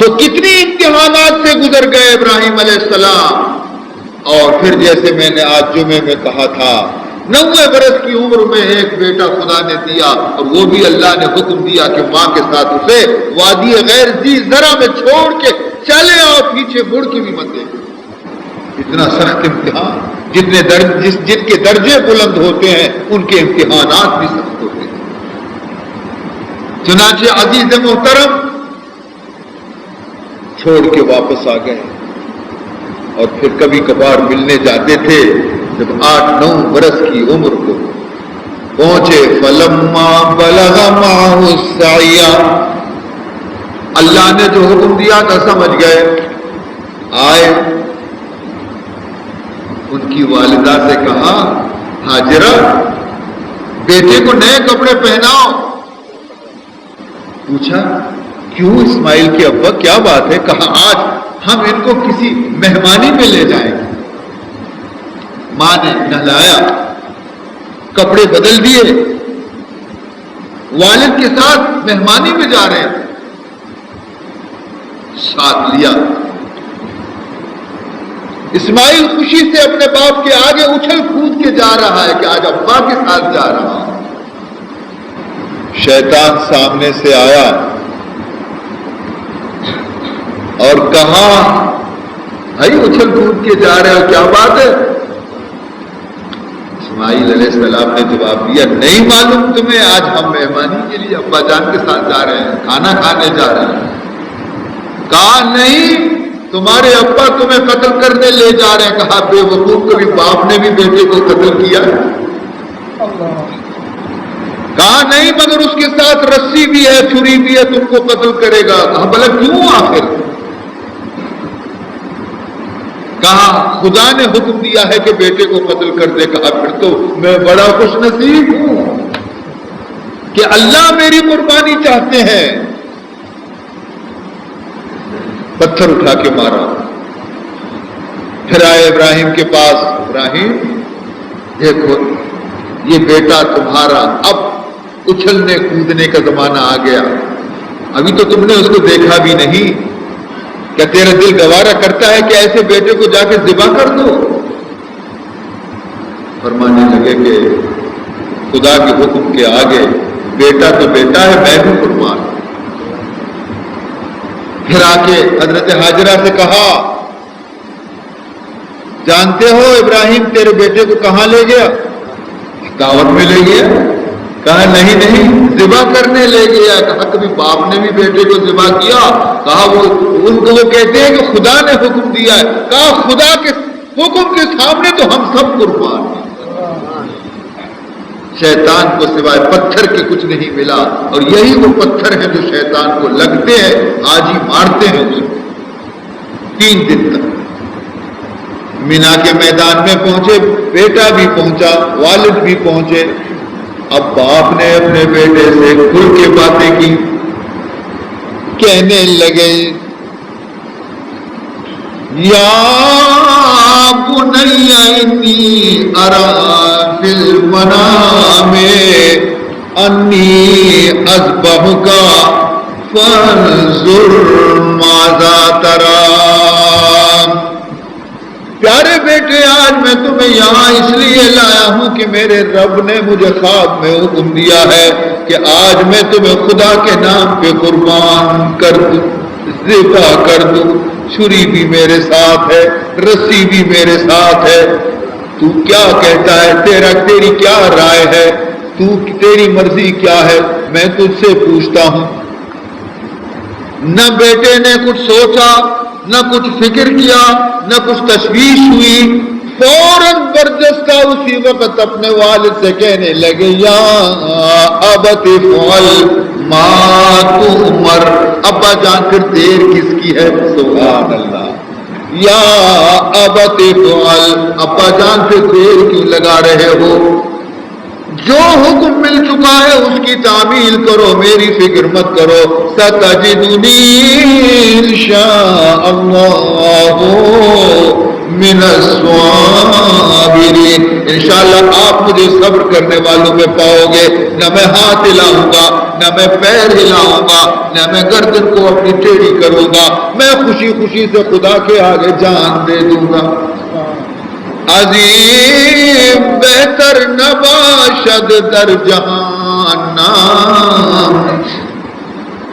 تو کتنی امتحانات سے گزر گئے ابراہیم علیہ السلام. اور پھر جیسے میں نے آج جمعے میں کہا تھا 90 برس کی عمر میں ایک بیٹا خدا نے دیا، اور وہ بھی اللہ نے حکم دیا کہ ماں کے ساتھ اسے وادی غیر ذی زرع میں چھوڑ کے چلے آؤ، پیچھے مڑ کے بھی مت دیکھو. اتنا سخت امتحان، جن کے درجے بلند ہوتے ہیں ان کے امتحانات بھی سخت ہوتے ہیں. چنانچہ عزیز محترم چھوڑ کے واپس آ گئے، اور پھر کبھی کبھار ملنے جاتے تھے. جب 8-9 برس کی عمر کو پہنچے فلما بلغ معه السعي، اللہ نے جو حکم دیا تھا سمجھ گئے. آئے، ان کی والدہ سے کہا ہاجرہ بیٹے کو نئے کپڑے پہناؤ. پوچھا کیوں اسماعیل کے ابا کیا بات ہے؟ کہا آج ہم ان کو کسی مہمانی میں لے جائیں گے. ماں نے نہلایا، کپڑے بدل دیے، والد کے ساتھ مہمانی میں جا رہے ہیں، ساتھ لیا. اسماعیل خوشی سے اپنے باپ کے آگے اچھل کود کے جا رہا ہے کہ آج ابا کے ساتھ جا رہا ہوں. شیطان سامنے سے آیا اور کہا بھائی اچھل کود کے جا رہے ہو، کیا بات ہے؟ اسماعیل علیہ السلام نے جواب دیا نہیں معلوم تمہیں، آج ہم مہمانی کے لیے ابا جان کے ساتھ جا رہے ہیں، کھانا کھانے جا رہے ہیں. کہا نہیں، تمہارے ابا تمہیں قتل کرنے لے جا رہے ہیں. کہا بے وقوف، کبھی باپ نے بھی بیٹے کو قتل کیا؟ کہا نہیں، مگر اس کے ساتھ رسی بھی ہے، چھری بھی ہے، تم کو قتل کرے گا. کہا بھلا کیوں آخر؟ کہا خدا نے حکم دیا ہے کہ بیٹے کو قتل کر دے. کہا پھر تو میں بڑا خوش نصیب ہوں کہ اللہ میری قربانی چاہتے ہیں. پتھر اٹھا کے مارا. پھر آئے ابراہیم کے پاس، ابراہیم دیکھو یہ بیٹا تمہارا، اب اچھلنے کودنے کا زمانہ آ گیا، ابھی تو تم نے اس کو دیکھا بھی نہیں. کیا تیرا دل گوارا کرتا ہے کہ ایسے بیٹے کو جا کے ذبح کر دو؟ فرمانے لگے کہ خدا کے حکم کے آگے بیٹا تو بیٹا ہے، میں بھی قربان. پھر آ کے حضرت ہاجرہ سے کہا جانتے ہو ابراہیم تیرے بیٹے کو کہاں لے گیا؟ دعوت میں لے گیا. کہا نہیں، ذبح کرنے لے گیا. کہا کبھی باپ نے بھی بیٹے کو ذبح کیا؟ کہا ان کو وہ کہتے ہیں کہ خدا نے حکم دیا ہے. کہا خدا کے حکم کے سامنے تو ہم سب قربان ہیں. شیطان کو سوائے پتھر کے کچھ نہیں ملا، اور یہی وہ پتھر ہیں جو شیطان کو لگتے ہیں، آج ہی مارتے ہیں اس کو. 3 دن تک مینا کے میدان میں پہنچے، بیٹا بھی پہنچا، والد بھی پہنچے. اب باپ نے اپنے بیٹے سے کھل کے باتیں کی، کہنے لگے یا بنی انی ارا فی المنام انی اذبحک فانظر ماذا تری. پیارے بیٹے آج میں تمہیں یہاں اس لیے لایا ہوں کہ میرے رب نے مجھے خواب میں حکم دیا ہے کہ آج میں تمہیں خدا کے نام پہ قربان کر دوں، ذبح کر دوں. چھری بھی میرے ساتھ ہے، رسی بھی میرے ساتھ ہے. تو کیا کہتا ہے؟ تیری کیا رائے ہے؟ تیری مرضی کیا ہے؟ میں تجھ سے پوچھتا ہوں. نہ بیٹے نے کچھ سوچا، نہ کچھ فکر کیا، نہ کچھ تشویش ہوئی، فوراً برجستہ اسی وقت اپنے والد سے کہنے لگے یا ابت افعل ما تؤمر. ابا جان پھر دیر کس کی ہے؟ سبحان اللہ. یا ابت افعل، ابا جان پھر دیر کیوں لگا رہے ہو؟ جو حکم مل چکا ہے اس کی تعمیل کرو، میری فکر مت کرو. ستجدنی انشاء اللہ من الصابرین. انشاءاللہ آپ مجھے صبر کرنے والوں میں پاؤ گے. نہ میں ہاتھ ہلاؤں گا، نہ میں پیر ہلاؤں گا، نہ میں گردن کو اپنی ٹیڑھی کروں گا. میں خوشی خوشی سے خدا کے آگے جان دے دوں گا. عظیم بہتر نباشد در جہان نام،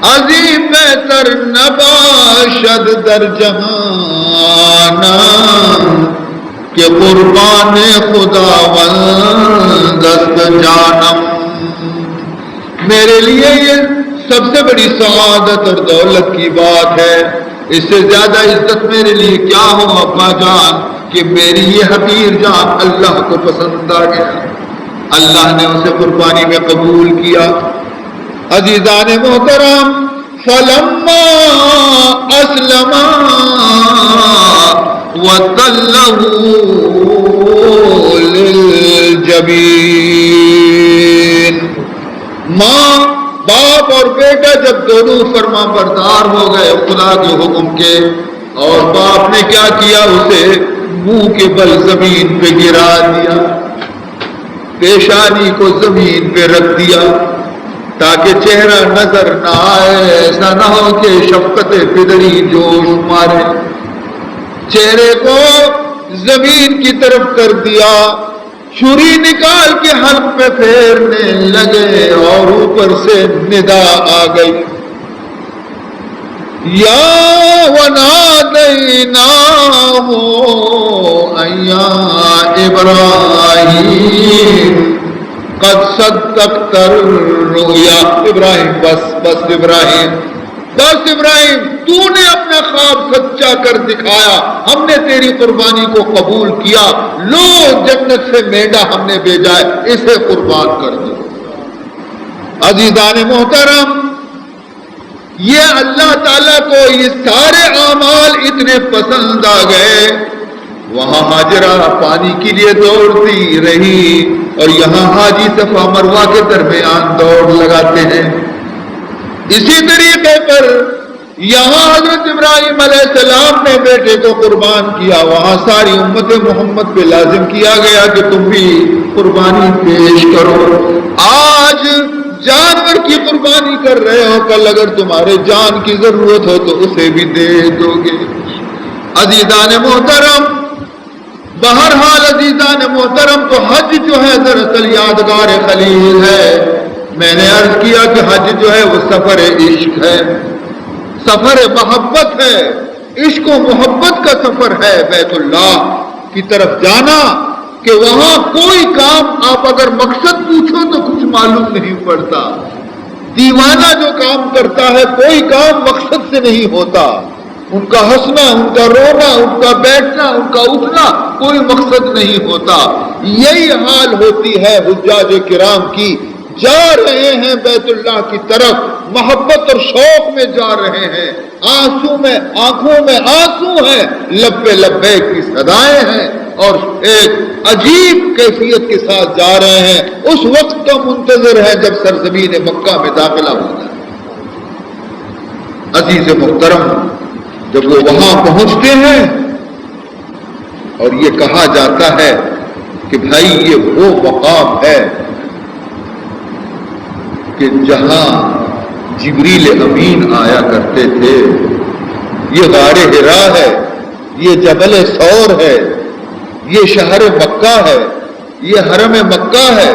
عظیم بہتر نباشد در جہان کہ قربان خداوند است جانم. میرے لیے یہ سب سے بڑی سعادت اور دولت کی بات ہے. اس سے زیادہ عزت میرے لیے کیا ہو ابا جان کہ میری یہ حقیر جان اللہ کو پسند آ گیا، اللہ نے اسے قربانی میں قبول کیا. عزیزان محترم، فلما اسلما وتلہ للجبین، ماں باپ اور بیٹا جب دونوں فرما بردار ہو گئے خدا کے حکم کے، اور باپ نے کیا کیا، اسے منہ کے بل زمین پہ گرا دیا، پیشانی کو زمین پہ رکھ دیا تاکہ چہرہ نظر نہ آئے. ایسا نہ ہو کہ شفقت پدری جوش مارے. چہرے کو زمین کی طرف کر دیا، چھری نکال کے حلق پہ پھیرنے لگے اور اوپر سے ندا آ گئی، یا ونادیناہ یا ابراہیم قد صدقت الرؤیا. ابراہیم بس ابراہیم، بس ابراہیم، تو نے اپنا خواب سچا کر دکھایا، ہم نے تیری قربانی کو قبول کیا. لو جنت سے مینڈا ہم نے بھیجا ہے، اسے قربان کر دو. عزیزان محترم، یہ اللہ تعالیٰ کو یہ سارے اعمال اتنے پسند آ گئے. وہاں ہاجرہ پانی کے لیے دوڑتی رہی اور یہاں حاجی صفا مروہ کے درمیان دوڑ لگاتے ہیں. اسی طریقے پر یہاں حضرت ابراہیم علیہ السلام نے بیٹے کو قربان کیا، وہاں ساری امت محمد پہ لازم کیا گیا کہ تم بھی قربانی پیش کرو. آج جانور کی قربانی کر رہے ہو، کل اگر تمہارے جان کی ضرورت ہو تو اسے بھی دے دو گے. عزیزان محترم، بہرحال عزیزان محترم، تو حج جو ہے دراصل یادگار خلیل ہے. میں نے عرض کیا کہ حج جو ہے وہ سفر عشق ہے، سفر محبت ہے، عشق و محبت کا سفر ہے. بیت اللہ کی طرف جانا کہ وہاں کوئی کام آپ اگر مقصد پوچھو تو کچھ معلوم نہیں پڑتا. دیوانہ جو کام کرتا ہے کوئی کام مقصد سے نہیں ہوتا. ان کا ہنسنا، ان کا رونا، ان کا بیٹھنا، ان کا اٹھنا کوئی مقصد نہیں ہوتا. یہی حال ہوتی ہے حجاج کرام کی. جا رہے ہیں بیت اللہ کی طرف، محبت اور شوق میں جا رہے ہیں، آنسو میں آنکھوں میں آنسو ہیں، لب پہ لبیک کی صدائیں ہیں، اور ایک عجیب کیفیت کے ساتھ جا رہے ہیں. اس وقت کا منتظر ہے جب سرزمین مکہ میں داخلہ ہوتا ہے. عزیز محترم، جب وہ وہاں پہنچتے ہیں اور یہ کہا جاتا ہے کہ بھائی یہ وہ مقام ہے کہ جہاں جبریل امین آیا کرتے تھے. یہ غار حرا ہے، یہ جبل ثور ہے، یہ شہر مکہ ہے، یہ حرم مکہ ہے.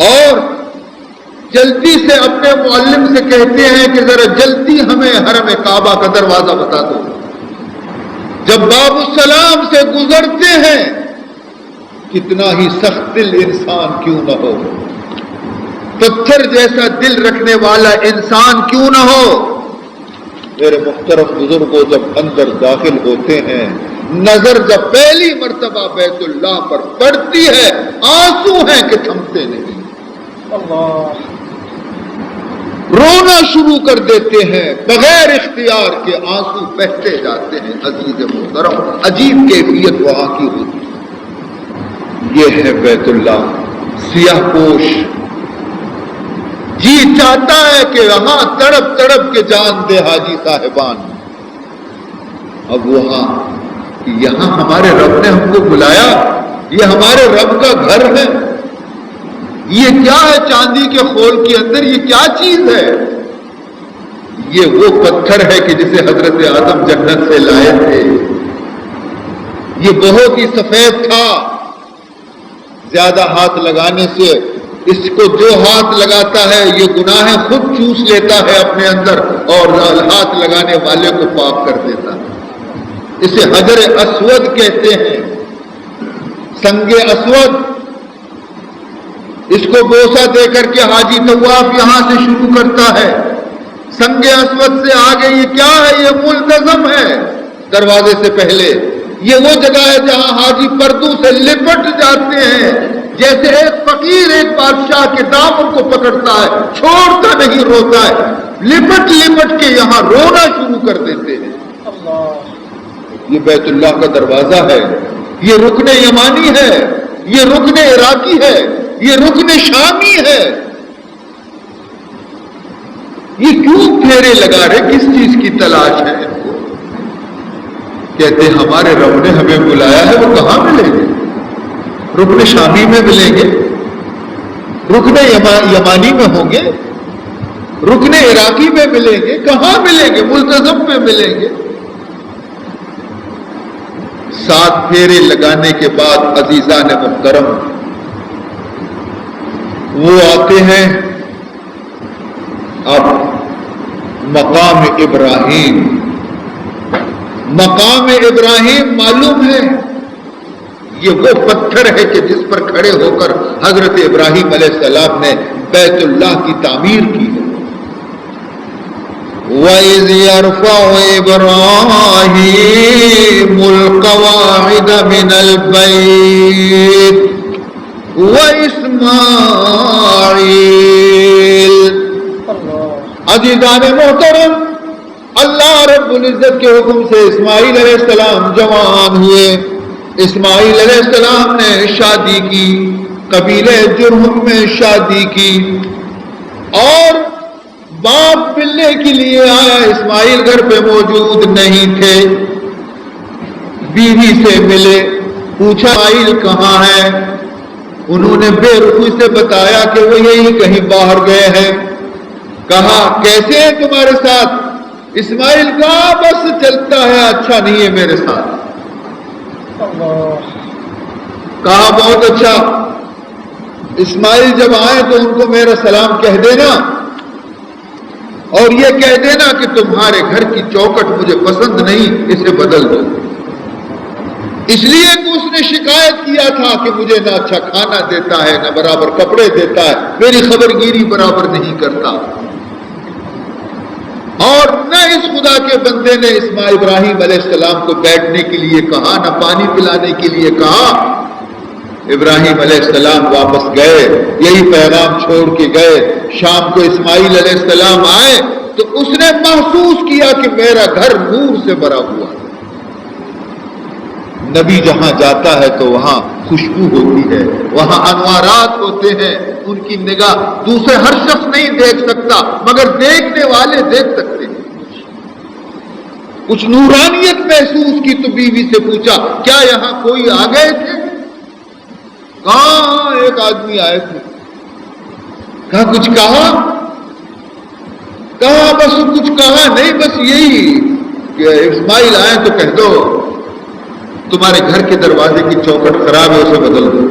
اور جلدی سے اپنے معلم سے کہتے ہیں کہ ذرا جلدی ہمیں حرم کعبہ کا دروازہ بتا دو. جب باب السلام سے گزرتے ہیں، کتنا ہی سخت دل انسان کیوں نہ ہو، پتھر جیسا دل رکھنے والا انسان کیوں نہ ہو، میرے محترم بزرگوں جب اندر داخل ہوتے ہیں، نظر جب پہلی مرتبہ بیت اللہ پر پڑتی ہے، آنسو ہیں کہ تھمتے نہیں. اللہ، رونا شروع کر دیتے ہیں، بغیر اختیار کے آنسو بہتے جاتے ہیں. عزیز محترم، عجیب کیفیت وہاں کی ہوتی ہے. یہ ہے بیت اللہ، سیاہ پوش. جی چاہتا ہے کہ وہاں تڑپ تڑپ کے جان دے حاجی صاحبان. اب وہاں کہ یہاں ہمارے رب نے ہم کو بلایا، یہ ہمارے رب کا گھر ہے، یہ کیا ہے چاندی کے خول کے اندر، یہ کیا چیز ہے؟ یہ وہ پتھر ہے کہ جسے حضرت آدم جنت سے لائے تھے، یہ بہت ہی سفید تھا، زیادہ ہاتھ لگانے سے اس کو جو ہاتھ لگاتا ہے یہ گناہ خود چوس لیتا ہے اپنے اندر اور ہاتھ لگانے والے کو پاک کر دیتا ہے۔ اسے حجر اسود کہتے ہیں، سنگ اسود۔ اس کو بوسہ دے کر کے حاجی طواف یہاں سے شروع کرتا ہے، سنگ اسود سے آگے یہ کیا ہے؟ یہ ملتزم ہے دروازے سے پہلے، یہ وہ جگہ ہے جہاں حاجی پردوں سے لپٹ جاتے ہیں، جیسے ایک فقیر ایک بادشاہ کے دامن کو پکڑتا ہے، چھوڑتا نہیں، روتا ہے، لپٹ لپٹ کے یہاں رونا شروع کر دیتے ہیں۔ یہ بیت اللہ کا دروازہ ہے، یہ رکن یمانی ہے، یہ رکن عراقی ہے، یہ رکن شامی ہے۔ یہ کیوں پھیرے لگا رہے؟ کس چیز کی تلاش ہے ان کو؟ کہتے ہمارے رب نے ہمیں بلایا ہے، وہ کہاں ملیں گے؟ رکن شامی میں ملیں گے، رکن یمانی میں ہوں گے، رکن عراقی میں ملیں گے، کہاں ملیں گے؟ ملتزم میں ملیں گے۔ 7 پھیرے لگانے کے بعد عزیزان محترم وہ آتے ہیں اب مقام ابراہیم۔ مقام ابراہیم معلوم ہے یہ وہ پتھر ہے کہ جس پر کھڑے ہو کر حضرت ابراہیم علیہ السلام نے بیت اللہ کی تعمیر کی ہے۔ وَإِذْ يَرْفَعُ إِبْرَاهِيمُ الْقَوَاعِدَ مِنَ الْبَيْتِ وَإِسْمَاعِيلُ۔ عزیزان محترم، اللہ رب العزت کے حکم سے اسماعیل علیہ السلام جوان ہوئے۔ اسماعیل علیہ السلام نے شادی کی، قبیلہ جرہم میں شادی کی، اور باپ ملنے کے لیے آیا۔ اسماعیل گھر پہ موجود نہیں تھے، بیوی سے ملے، پوچھا اسماعیل کہاں ہے؟ انہوں نے بے رخی سے بتایا کہ وہ یہی کہیں باہر گئے ہیں۔ کہا کیسے ہیں تمہارے ساتھ؟ اسماعیل کہا بس چلتا ہے، اچھا نہیں ہے میرے ساتھ۔ کہا بہت اچھا، اسماعیل جب آئے تو ان کو میرا سلام کہہ دینا، اور یہ کہہ دینا کہ تمہارے گھر کی چوکٹ مجھے پسند نہیں، اسے بدل دو۔ اس لیے کہ اس نے شکایت کیا تھا کہ مجھے نہ اچھا کھانا دیتا ہے، نہ برابر کپڑے دیتا ہے، میری خبرگیری برابر نہیں کرتا، اور نہ اس خدا کے بندے نے اسماعیل ابراہیم علیہ السلام کو بیٹھنے کے لیے کہا، نہ پانی پلانے کے لیے کہا۔ ابراہیم علیہ السلام واپس گئے، یہی پیغام چھوڑ کے گئے۔ شام کو اسماعیل علیہ السلام آئے تو اس نے محسوس کیا کہ میرا گھر نور سے بھرا ہوا ہے۔ نبی جہاں جاتا ہے تو وہاں خوشبو ہوتی ہے، وہاں انوارات ہوتے ہیں، ان کی نگاہ دوسرے ہر شخص نہیں دیکھ سکتا، مگر دیکھنے والے دیکھ سکتے ہیں۔ کچھ نورانیت محسوس کی تو بیوی سے پوچھا کیا یہاں کوئی آ گئے تھے؟ کہاں ایک آدمی آئے تھے۔ کہا کچھ کہا؟ کہا بس کچھ کہا نہیں، بس یہی کہ اسماعیل آئے تو کہہ دو تمہارے گھر کے دروازے کی چوکٹ خراب ہے، اسے بدل دو۔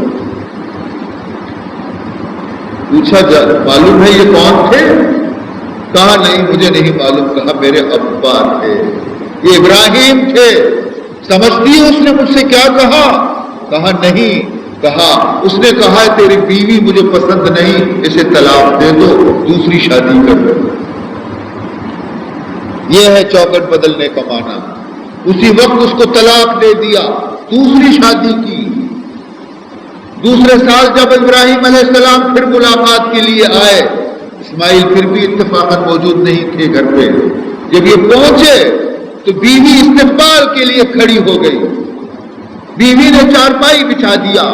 پوچھا معلوم ہے یہ کون تھے؟ کہا نہیں مجھے نہیں معلوم۔ کہا میرے ابا تھے، یہ ابراہیم تھے۔ سمجھتی ہے اس نے مجھ سے کیا کہا؟ کہا نہیں۔ کہا اس نے کہا تیری بیوی مجھے پسند نہیں، اسے طلاق دے دو، دوسری شادی کر دو۔ یہ ہے چوکٹ بدلنے کا معنی۔ اسی وقت اس کو طلاق دے دیا، دوسری شادی کی۔ دوسرے سال جب ابراہیم علیہ السلام پھر ملاقات کے لیے آئے، اسماعیل پھر بھی اتفاقاً موجود نہیں تھے گھر پہ۔ جب یہ پہنچے تو بیوی استقبال کے لیے کھڑی ہو گئی۔ بیوی نے چارپائی بچھا دیا،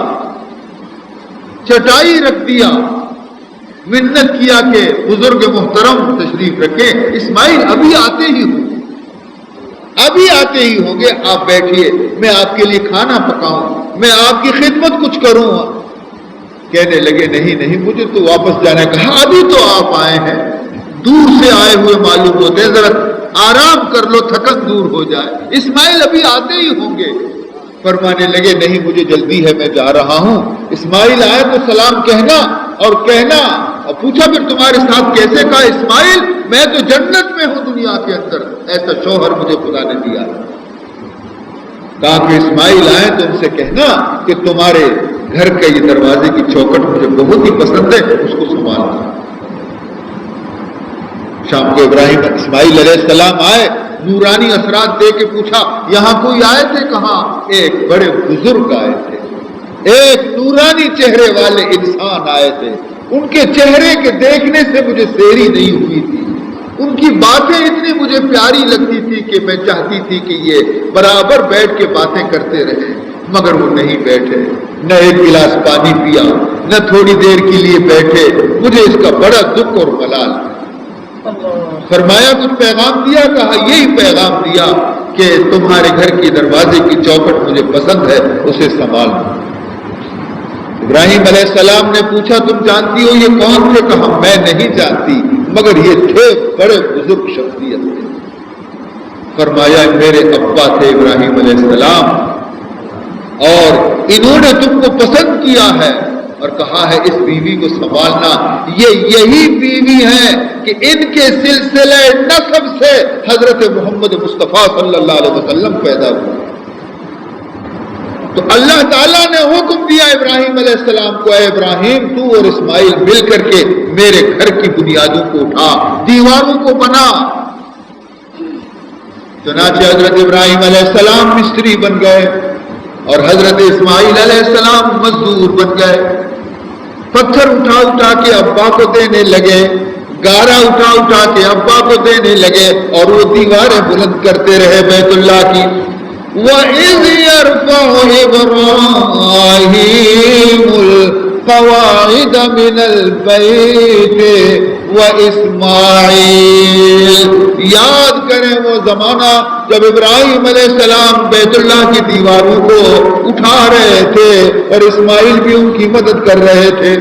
چٹائی رکھ دیا، منت کیا کہ بزرگ محترم تشریف رکھیں، اسماعیل ابھی آتے ہی ہوں۔ ابھی آتے ہی ہوں گے، آپ بیٹھیے، میں آپ کے لیے کھانا پکاؤں، میں آپ کی خدمت کچھ کروں۔ کہنے لگے نہیں نہیں مجھے تو واپس جانا ہے۔ کہا ابھی تو آپ آئے ہیں، دور سے آئے ہوئے معلوم ہوتے ہیں، ذرا آرام کر لو، تھکن دور ہو جائے، اسماعیل ابھی آتے ہی ہوں گے۔ فرمانے لگے نہیں مجھے جلدی ہے، میں جا رہا ہوں۔ اسماعیل آئے تو سلام کہنا اور کہنا، اور پوچھا پھر تمہارے ساتھ کیسے؟ کہا اسماعیل میں تو جنت میں ہوں دنیا کے اندر، ایسا شوہر مجھے خدا نے دیا۔ کہا کہ اسماعیل آئے تو ان سے کہنا کہ تمہارے گھر کے یہ دروازے کی چوکھٹ مجھے بہت ہی پسند ہے، اس کو سنبھالنا۔ شام کو ابراہیم اسماعیل علیہ السلام آئے، نورانی اثرات دے کے پوچھا یہاں کوئی آئے تھے؟ کہاں ایک بڑے بزرگ آئے تھے، ایک نورانی چہرے والے انسان آئے تھے، ان کے چہرے کے دیکھنے سے مجھے سیری نہیں ہوئی تھی، ان کی باتیں اتنی مجھے پیاری لگتی تھی کہ میں چاہتی تھی کہ یہ برابر بیٹھ کے باتیں کرتے رہے، مگر وہ نہیں بیٹھے، نہ ایک گلاس پانی پیا، نہ تھوڑی دیر کے لیے بیٹھے، مجھے اس کا بڑا دکھ اور ملال۔ فرمایا کچھ پیغام دیا؟ کہا یہی پیغام دیا کہ تمہارے گھر کی دروازے کی چوکھٹ مجھے پسند ہے، اسے سنبھالنا۔ ابراہیم علیہ السلام نے پوچھا تم جانتی ہو یہ کون تھے؟ کہا میں نہیں جانتی، مگر یہ تھے بڑے بزرگ شخصیت تھے۔ فرمایا میرے ابا تھے ابراہیم علیہ السلام، اور انہوں نے تم کو پسند کیا ہے اور کہا ہے اس بیوی کو سنبھالنا، یہ یہی بیوی ہے کہ ان کے سلسلے نسب سے حضرت محمد مصطفیٰ صلی اللہ علیہ وسلم پیدا ہوئے۔ تو اللہ تعالیٰ نے حکم دیا ابراہیم علیہ السلام کو، اے ابراہیم تو اور اسماعیل مل کر کے میرے گھر کی بنیادوں کو اٹھا، دیواروں کو بنا۔ چنانچہ حضرت ابراہیم علیہ السلام مستری بن گئے اور حضرت اسماعیل علیہ السلام مزدور بن گئے۔ پتھر اٹھا اٹھا کے ابا کو دینے لگے، گارا اٹھا اٹھا کے ابا کو دینے لگے، اور وہ دیواریں بلند کرتے رہے بیت اللہ کی۔ وَإِذْ يَرْفَعُ إِبْرَاهِيمُ الْقَوَاعِدَ مِنَ الْبَيْتِ وَإِسْمَاعِيلُ، یاد کریں وہ زمانہ جب ابراہیم علیہ السلام بیت اللہ کی دیواروں کو اٹھا رہے تھے اور اسماعیل بھی ان کی مدد کر رہے تھے۔